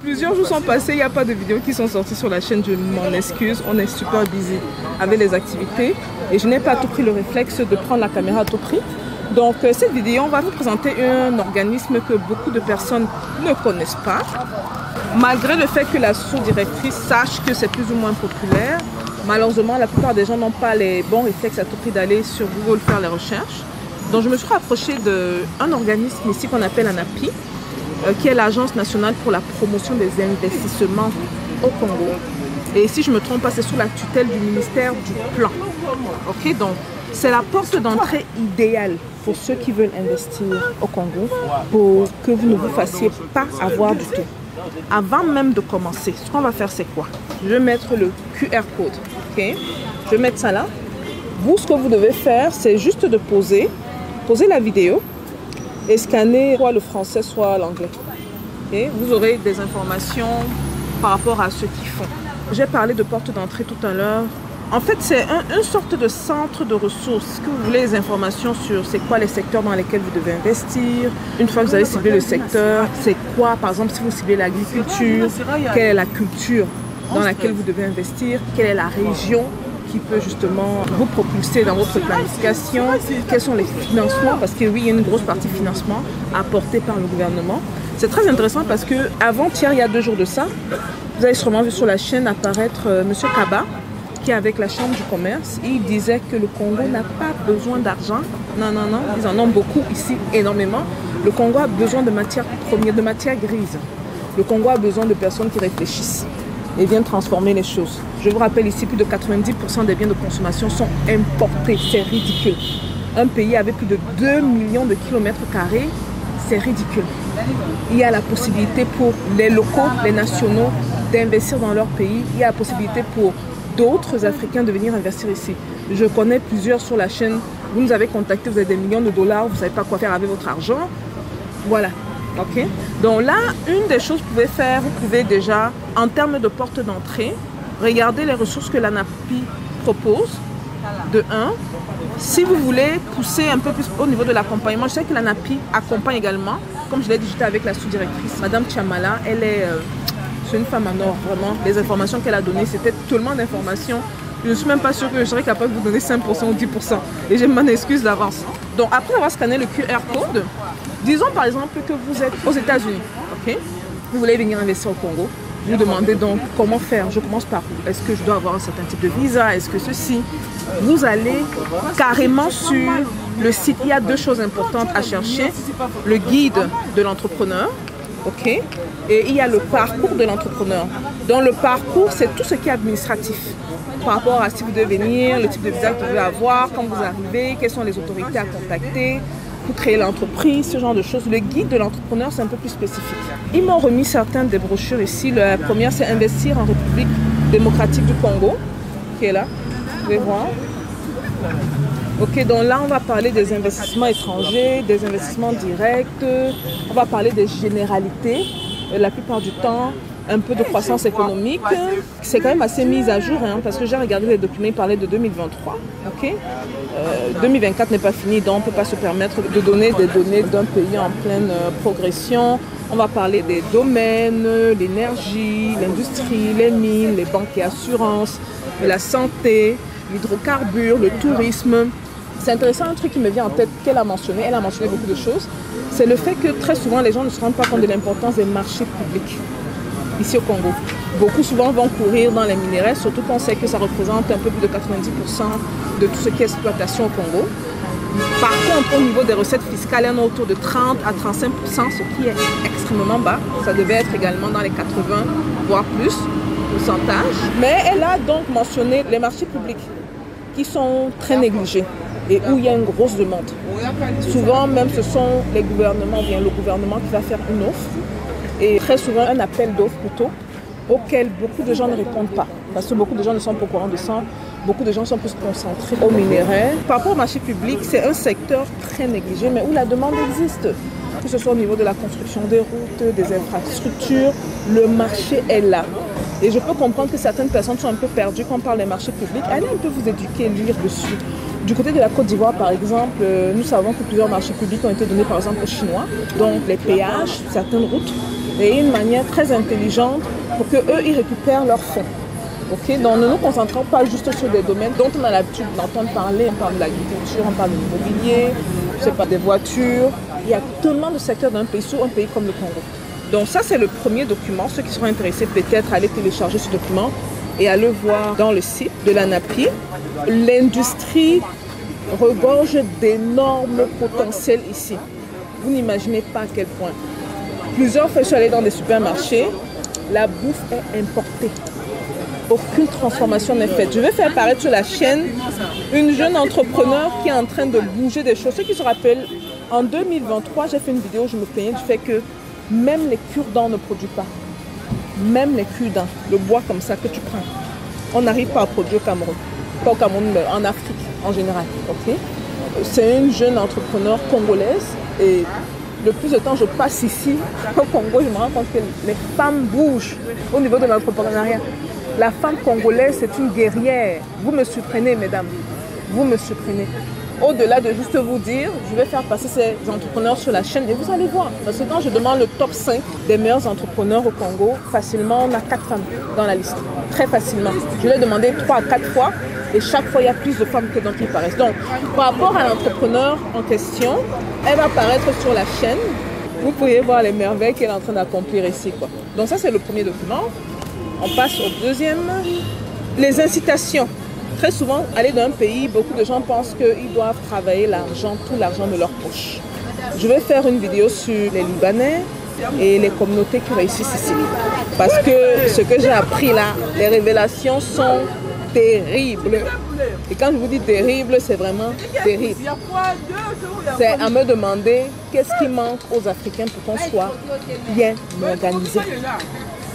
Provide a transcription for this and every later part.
Plusieurs jours sont passés, il n'y a pas de vidéos qui sont sorties sur la chaîne, je m'en excuse, on est super busy avec les activités et je n'ai pas à tout prix le réflexe de prendre la caméra à tout prix. Donc cette vidéo, on va vous présenter un organisme que beaucoup de personnes ne connaissent pas. Malgré le fait que la sous-directrice sache que c'est plus ou moins populaire, malheureusement la plupart des gens n'ont pas les bons réflexes à tout prix d'aller sur Google faire les recherches. Donc je me suis rapprochée d'un organisme ici qu'on appelle ANAPI, qui est l'Agence nationale pour la promotion des investissements au Congo. Et si je ne me trompe pas, c'est sous la tutelle du ministère du Plan. Ok, donc c'est la porte d'entrée idéale pour ceux qui veulent investir au Congo, pour que vous ne vous fassiez pas avoir du tout. Avant même de commencer, ce qu'on va faire, c'est quoi? Je vais mettre le QR code. Ok, je vais mettre ça là. Vous, ce que vous devez faire, c'est juste de poser la vidéo et scanner soit le français, soit l'anglais. Okay? Vous aurez des informations par rapport à ce qu'ils font. J'ai parlé de porte d'entrée tout à l'heure. En fait, c'est une sorte de centre de ressources. Que vous voulez des informations sur c'est quoi les secteurs dans lesquels vous devez investir. Une fois que vous avez ciblé le secteur, c'est quoi, par exemple, si vous ciblez l'agriculture, quelle est la culture dans laquelle vous devez investir, quelle est la région qui peut justement vous propulser dans votre planification, quels sont les financements, parce que oui, il y a une grosse partie financement apportée par le gouvernement. C'est très intéressant parce que avant-hier, il y a 2 jours de ça, vous avez sûrement vu sur la chaîne apparaître M. Kaba, qui est avec la Chambre du commerce. Il disait que le Congo n'a pas besoin d'argent. Non, non, non, ils en ont beaucoup ici, énormément. Le Congo a besoin de matières premières, de matières grises. Le Congo a besoin de personnes qui réfléchissent et viennent transformer les choses. Je vous rappelle ici, plus de 90% des biens de consommation sont importés. C'est ridicule. Un pays avec plus de 2 millions de kilomètres carrés, c'est ridicule. Il y a la possibilité pour les locaux, les nationaux, d'investir dans leur pays. Il y a la possibilité pour d'autres Africains de venir investir ici. Je connais plusieurs sur la chaîne. Vous nous avez contacté, vous avez des millions de dollars, vous ne savez pas quoi faire avec votre argent. Voilà. Ok. Donc là, une des choses que vous pouvez faire, vous pouvez déjà, en termes de porte d'entrée, regarder les ressources que l'ANAPI propose, de 1. Si vous voulez pousser un peu plus au niveau de l'accompagnement, je sais que l'ANAPI accompagne également, comme je l'ai dit, j'étais avec la sous-directrice, Madame Chamala, elle est... c'est une femme en or, vraiment. Les informations qu'elle a données, c'était tellement d'informations. Je ne suis même pas sûre que je serais capable de vous donner 5% ou 10%. Et je m'en excuse d'avance. Donc, après avoir scanné le QR code, disons par exemple que vous êtes aux États-Unis. Okay? Vous voulez venir investir au Congo. Vous demandez donc comment faire. Je commence par où? Est-ce que je dois avoir un certain type de visa? Est-ce que ceci? Vous allez carrément sur le site. Il y a 2 choses importantes à chercher. Le guide de l'entrepreneur. Ok, et il y a le parcours de l'entrepreneur. Dans le parcours, c'est tout ce qui est administratif. Par rapport à si vous devez venir, le type de visa que vous devez avoir, quand vous arrivez, quelles sont les autorités à contacter pour créer l'entreprise, ce genre de choses. Le guide de l'entrepreneur, c'est un peu plus spécifique. Ils m'ont remis certaines des brochures ici. La première, c'est Investir en République démocratique du Congo, qui est là. Vous pouvez voir. Ok, donc là, on va parler des investissements étrangers, des investissements directs, on va parler des généralités, la plupart du temps, un peu de croissance économique. C'est quand même assez mis à jour, hein, parce que j'ai regardé les documents, ils parlaient de 2023. Ok, 2024 n'est pas fini, donc on ne peut pas se permettre de donner des données d'un pays en pleine progression. On va parler des domaines, l'énergie, l'industrie, les mines, les banques et assurances, la santé, l'hydrocarbure, le tourisme. C'est intéressant, un truc qui me vient en tête qu'elle a mentionné, elle a mentionné beaucoup de choses, c'est le fait que très souvent les gens ne se rendent pas compte de l'importance des marchés publics ici au Congo. Beaucoup souvent vont courir dans les minerais, surtout qu'on sait que ça représente un peu plus de 90% de tout ce qui est exploitation au Congo. Par contre, au niveau des recettes fiscales, on est autour de 30 à 35%, ce qui est extrêmement bas. Ça devait être également dans les 80, voire plus, pourcentage. Mais elle a donc mentionné les marchés publics qui sont très négligés et où il y a une grosse demande. Souvent, même, ce sont les gouvernements, bien le gouvernement qui va faire une offre et très souvent un appel d'offres plutôt, auquel beaucoup de gens ne répondent pas parce que beaucoup de gens ne sont pas au courant de ça. Beaucoup de gens sont plus concentrés au minerai. Par rapport au marché public, c'est un secteur très négligé, mais où la demande existe. Que ce soit au niveau de la construction des routes, des infrastructures, le marché est là. Et je peux comprendre que certaines personnes sont un peu perdues quand on parle des marchés publics. Allez un peu vous éduquer, lire dessus. Du côté de la Côte d'Ivoire, par exemple, nous savons que plusieurs marchés publics ont été donnés, par exemple, aux Chinois. Donc les péages, certaines routes et une manière très intelligente pour qu'eux, ils récupèrent leurs fonds. Okay? Donc, ne nous concentrons pas juste sur des domaines dont on a l'habitude d'entendre parler. On parle de l'agriculture, on parle de l'immobilier, je sais pas, des voitures. Il y a tellement de secteurs d'un pays, sur un pays comme le Congo. Donc ça, c'est le premier document. Ceux qui seront intéressés, peut-être, à aller télécharger ce document et à le voir dans le site de l'ANAPI. L'industrie regorge d'énormes potentiels ici. Vous n'imaginez pas à quel point. Plusieurs fois, je suis allée dans des supermarchés, la bouffe est importée. Aucune transformation n'est faite. Je vais faire apparaître sur la chaîne une jeune entrepreneur qui est en train de bouger des choses. Ceux qui se rappellent, en 2023, j'ai fait une vidéo où je me plaignais du fait que même les cure-dents ne produisent pas. Même les cure-dents, le bois comme ça que tu prends, on n'arrive pas à produire au Cameroun. Pas au Cameroun, mais en Afrique en général. Okay? C'est une jeune entrepreneur congolaise et le plus de temps je passe ici au Congo, je me rends compte que les femmes bougent au niveau de l'entrepreneuriat. La femme congolaise, c'est une guerrière. Vous me surprenez, mesdames. Vous me surprenez. Au-delà de juste vous dire, je vais faire passer ces entrepreneurs sur la chaîne et vous allez voir. Parce que quand je demande le top 5 des meilleurs entrepreneurs au Congo, facilement, on a 4 femmes dans la liste. Très facilement. Je l'ai demandé 3 à 4 fois et chaque fois, il y a plus de femmes que d'autres qui paraissent. Donc, par rapport à l'entrepreneur en question, elle va apparaître sur la chaîne. Vous pouvez voir les merveilles qu'elle est en train d'accomplir ici, quoi. Donc ça, c'est le premier document. On passe au deuxième. Les incitations. Très souvent, aller dans un pays, beaucoup de gens pensent qu'ils doivent travailler l'argent, tout l'argent de leur poche. Je vais faire une vidéo sur les Libanais et les communautés qui réussissent ici. Parce que ce que j'ai appris là, les révélations sont terribles. Et quand je vous dis terrible, c'est vraiment terrible. C'est à me demander qu'est-ce qui manque aux Africains pour qu'on soit bien organisés.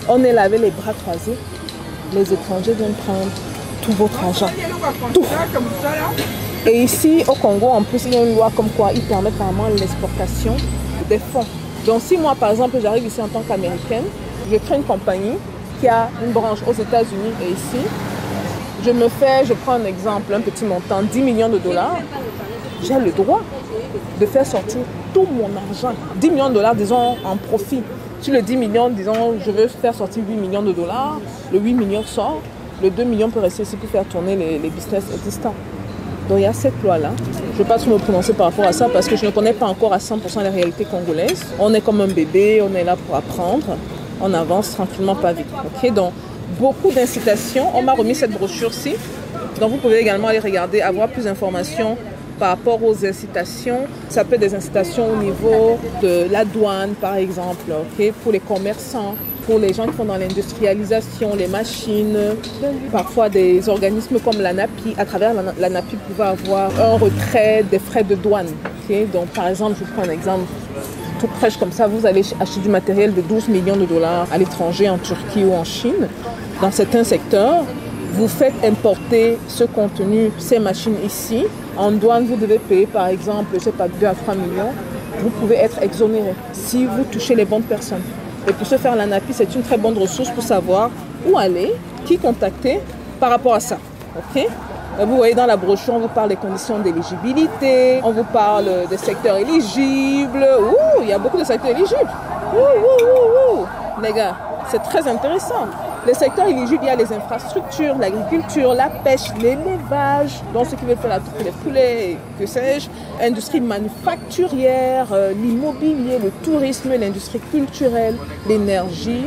On est là avec les bras croisés. Les étrangers viennent prendre tout votre argent. Tout. Et ici, au Congo, en plus, il y a une loi comme quoi il permet carrément l'exportation des fonds. Donc si moi, par exemple, j'arrive ici en tant qu'Américaine, je crée une compagnie qui a une branche aux États-Unis et ici, je prends un exemple, un petit montant, 10 millions de dollars, j'ai le droit de faire sortir tout mon argent. 10 millions de dollars, disons, en profit. Sur le 10 millions, disons, je veux faire sortir 8 millions de dollars, le 8 millions sort, le 2 millions peut rester ici pour faire tourner les business existants. Donc il y a cette loi-là. Je ne vais pas trop me prononcer par rapport à ça parce que je ne connais pas encore à 100% les réalités congolaises. On est comme un bébé, on est là pour apprendre. On avance tranquillement, pas vite. Okay? Donc beaucoup d'incitations. On m'a remis cette brochure-ci. Donc vous pouvez également aller regarder, avoir plus d'informations par rapport aux incitations. Ça peut être des incitations au niveau de la douane, par exemple, okay? Pour les commerçants, pour les gens qui sont dans l'industrialisation, les machines, parfois des organismes comme l'ANAPI. À travers l'ANAPI, vous pouvez avoir un retrait des frais de douane. Okay? Donc par exemple, je vous prends un exemple tout prêche comme ça, vous allez acheter du matériel de 12 millions de dollars à l'étranger, en Turquie ou en Chine. Dans certains secteurs, vous faites importer ce contenu, ces machines ici. En douane, vous devez payer par exemple, je ne sais pas, 2 à 3 millions. Vous pouvez être exonéré si vous touchez les bonnes personnes. Et pour ce faire, l'ANAPI, c'est une très bonne ressource pour savoir où aller, qui contacter par rapport à ça. Okay? Vous voyez dans la brochure, on vous parle des conditions d'éligibilité, on vous parle des secteurs éligibles. Ouh, il y a beaucoup de secteurs éligibles. Les gars, c'est très intéressant. Les secteurs éligibles, il y a les infrastructures, l'agriculture, la pêche, l'élevage, donc ceux qui veulent faire la tour des poulets, que sais-je, industrie manufacturière, l'immobilier, le tourisme, l'industrie culturelle, l'énergie,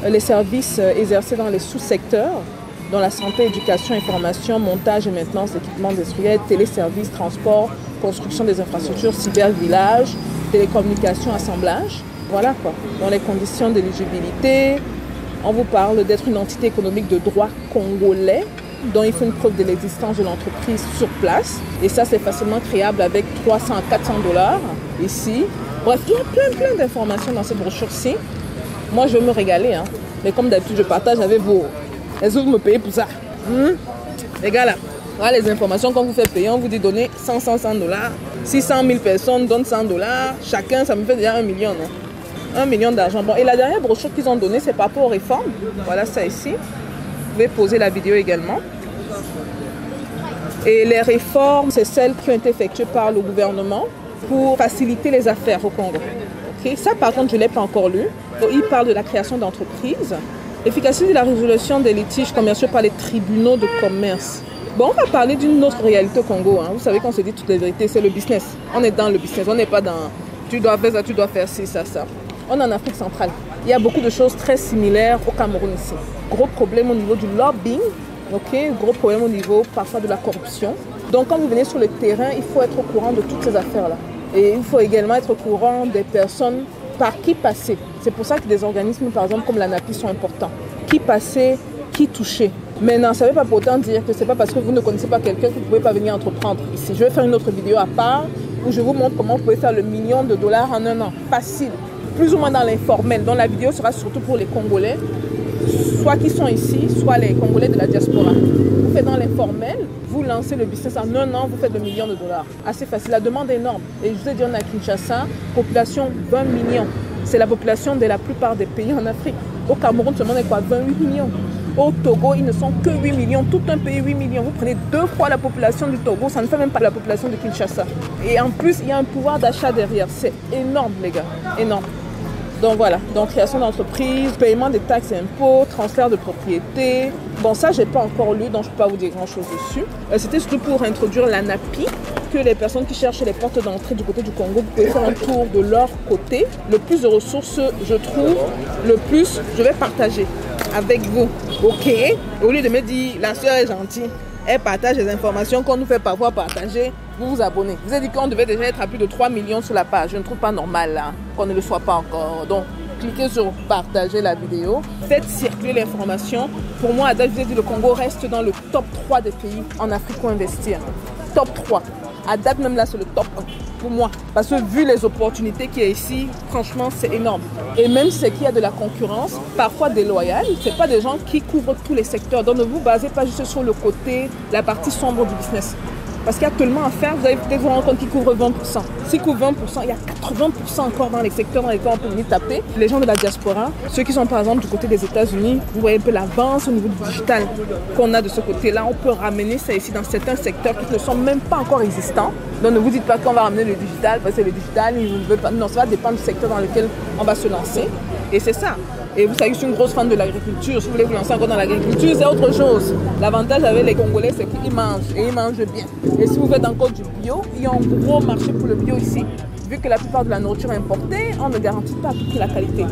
les services exercés dans les sous-secteurs, dans la santé, éducation, information, montage et maintenance d'équipements industriels, téléservices, transport, construction des infrastructures, cybervillage, télécommunications, assemblage. Voilà quoi. Dans les conditions d'éligibilité, on vous parle d'être une entité économique de droit congolais, dont il faut une preuve de l'existence de l'entreprise sur place. Et ça, c'est facilement créable avec 300 à 400 dollars ici. Bref, il y a plein d'informations dans cette brochure-ci. Moi, je vais me régaler. Hein. Mais comme d'habitude, je partage avec vous. Est-ce que vous me payez pour ça? Les gars, là, voilà les informations qu'on vous fait payer. On vous dit donner 100 dollars. 600 000 personnes donnent 100 dollars. Chacun, ça me fait déjà 1 million, non? 1 million d'argent. Bon, et la dernière brochure qu'ils ont donnée, c'est par rapport aux réformes. Voilà ça ici. Vous pouvez poser la vidéo également. Et les réformes, c'est celles qui ont été effectuées par le gouvernement pour faciliter les affaires au Congo. Ok, ça par contre je ne l'ai pas encore lu. Donc, il parle de la création d'entreprises, efficacité de la résolution des litiges commerciaux par les tribunaux de commerce. Bon, on va parler d'une autre réalité au Congo. Hein. Vous savez qu'on se dit toutes les vérités, c'est le business. On est dans le business, on n'est pas dans tu dois faire ça, tu dois faire ci, ça. On est en Afrique centrale. Il y a beaucoup de choses très similaires au Cameroun ici. Gros problème au niveau du lobbying, ok, gros problème au niveau parfois de la corruption. Donc quand vous venez sur le terrain, il faut être au courant de toutes ces affaires-là. Et il faut également être au courant des personnes par qui passer. C'est pour ça que des organismes, par exemple, comme l'ANAPI sont importants. Qui passer, qui toucher. Maintenant, ça ne veut pas pour autant dire que ce n'est pas parce que vous ne connaissez pas quelqu'un que vous ne pouvez pas venir entreprendre ici. Je vais faire une autre vidéo à part où je vous montre comment vous pouvez faire le $1 million en un an. Facile. Plus ou moins dans l'informel. Donc la vidéo sera surtout pour les Congolais, soit qui sont ici, soit les Congolais de la diaspora. Vous faites dans l'informel, vous lancez le business en un an, vous faites $1 million. Assez facile. La demande est énorme. Et je vous ai dit, on a Kinshasa, population 20 millions. C'est la population de la plupart des pays en Afrique. Au Cameroun, seulement on est quoi? 28 millions. Au Togo, ils ne sont que 8 millions. Tout un pays, 8 millions. Vous prenez 2 fois la population du Togo, ça ne fait même pas la population de Kinshasa. Et en plus, il y a un pouvoir d'achat derrière. C'est énorme, les gars. Énorme. Donc voilà, donc création d'entreprise, paiement des taxes et impôts, transfert de propriété. Bon, ça, je n'ai pas encore lu, donc je ne peux pas vous dire grand-chose dessus. C'était surtout pour introduire l'ANAPI, que les personnes qui cherchent les portes d'entrée du côté du Congo, vous pouvez faire un tour de leur côté. Le plus de ressources, je trouve, le plus, je vais partager avec vous. Ok? Au lieu de me dire, la soeur est gentille, elle partage les informations qu'on nous fait parfois partager, vous vous abonnez. Vous avez dit qu'on devait déjà être à plus de 3 millions sur la page. Je ne trouve pas normal là, qu'on ne le soit pas encore. Donc, cliquez sur partager la vidéo. Faites circuler l'information. Pour moi, à date, je vous ai dit, le Congo reste dans le top 3 des pays en Afrique où investir. Top 3. À date, même là, c'est le top 1 pour moi. Parce que vu les opportunités qu'il y a ici, franchement, c'est énorme. Et même si c'est qu'il y a de la concurrence, parfois déloyale, ce n'est pas des gens qui couvrent tous les secteurs. Donc ne vous basez pas juste sur le côté, la partie sombre du business. Parce qu'il y a tellement à faire, vous allez peut-être vous rendre compte qu'ils couvrent 20%. S'ils couvrent 20%, il y a 80% encore dans les secteurs dans lesquels on peut venir taper. Les gens de la diaspora, ceux qui sont par exemple du côté des États-Unis, vous voyez un peu l'avance au niveau du digital qu'on a de ce côté-là. On peut ramener ça ici dans certains secteurs qui ne sont même pas encore existants. Donc ne vous dites pas qu'on va ramener le digital parce que le digital, il ne veut pas. Non, ça va dépendre du secteur dans lequel on va se lancer. Et c'est ça. Et vous savez que je suis une grosse fan de l'agriculture. Si vous voulez vous lancer encore dans l'agriculture, c'est autre chose. L'avantage avec les Congolais, c'est qu'ils mangent et ils mangent bien. Et si vous faites encore du bio, il y a un gros marché pour le bio ici. Vu que la plupart de la nourriture est importée, on ne garantit pas à tout prix la qualité.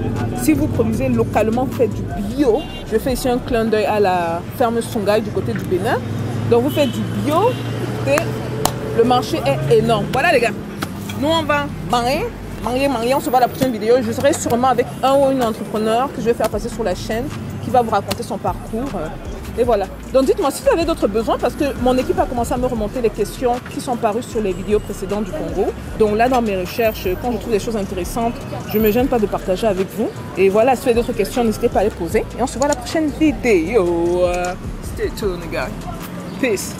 Si vous produisez localement, faites du bio. Je fais ici un clin d'œil à la ferme Songhai du côté du Bénin. Donc vous faites du bio, écoutez, le marché est énorme. Voilà les gars, nous on va manger, on se voit à la prochaine vidéo. Je serai sûrement avec un ou une entrepreneur que je vais faire passer sur la chaîne qui va vous raconter son parcours. Et voilà. Donc dites-moi si vous avez d'autres besoins parce que mon équipe a commencé à me remonter les questions qui sont parues sur les vidéos précédentes du Congo. Donc là dans mes recherches, quand je trouve des choses intéressantes, je ne me gêne pas de partager avec vous. Et voilà, si vous avez d'autres questions, n'hésitez pas à les poser. Et on se voit à la prochaine vidéo. Stay tuned, guys. Peace.